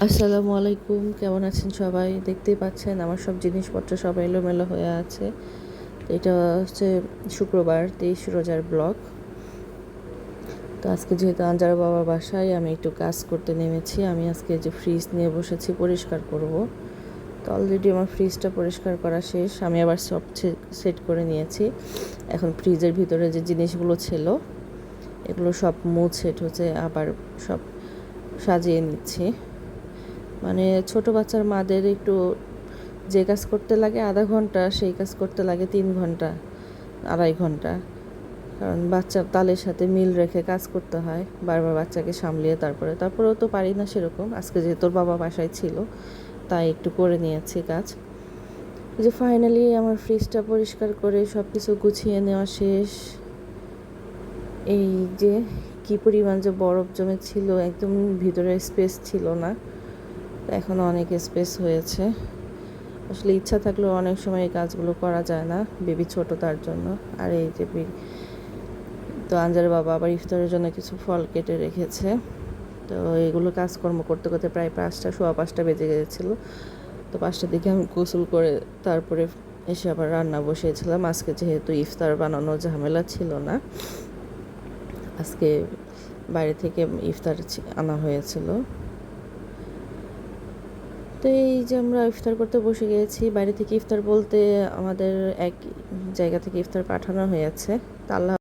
আসসালামু আলাইকুম, কেমন আছেন সবাই? দেখতেই পাচ্ছেন আমার সব জিনিসপত্র সব এলোমেলো হয়ে আছে। তো এটা হচ্ছে শুক্রবার 23 রোজার ব্লগ। তো আজকে যেহেতু আঞ্জার বাবার বাসায় আমি একটু কাজ করতে নেমেছি। আমি আজকে যে ফ্রিজ নিয়ে বসেছি পরিষ্কার করব। তো অলরেডি আমার ফ্রিজটা পরিষ্কার করা শেষ, আমি আবার সব সেট করে নিয়েছি। এখন ফ্রিজের ভিতরে যে জিনিসগুলো ছিল এগুলো সব মুছে টুছে আবার সব সাজিয়ে নিচ্ছি। মানে ছোট বাচ্চার মাদের একটু যে কাজ করতে লাগে আধা ঘন্টা সেই কাজ করতে লাগে 3 ঘন্টা 2.5 ঘন্টা। কারণ বাচ্চার তালের সাথে মিল রেখে কাজ করতে হয়, বারবার বাচ্চাকে সামলিয়ে তারপরেও তো পারি না সেরকম। আজকে যেহেতু তোর বাবা বাসায় ছিল তাই একটু করে নিয়েছি কাজ। যে ফাইনালি আমার ফ্রিজটা পরিষ্কার করে সব কিছু গুছিয়ে নেওয়া শেষ। এই যে কি পরিমাণ যে বরফ জমে ছিল, একদম ভিতরে স্পেস ছিল না, এখন অনেক স্পেস হয়েছে। আসলে ইচ্ছা থাকলেও অনেক সময় এই কাজগুলো করা যায় না, বেবি ছোট তার জন্য। আর এই যে তো আঞ্জার বাবা আবার ইফতারের জন্য কিছু ফল কেটে রেখেছে। তো এগুলো কাজকর্ম করতে করতে প্রায় 5টা বেজে গিয়েছিলো। তো 5টার দিকে আমি গোসল করে তারপরে এসে আবার রান্না বসিয়েছিলাম। আজকে যেহেতু ইফতার বানানোর ঝামেলা ছিল না, আজকে বাইরে থেকে ইফতার আনা হয়েছিল। তো এই যে আমরা ইফতার করতে বসে গিয়েছি। বাইরে থেকে ইফতার বলতে আমাদের এক জায়গা থেকে ইফতার পাঠানো হয়েছে। তা আল্লাহ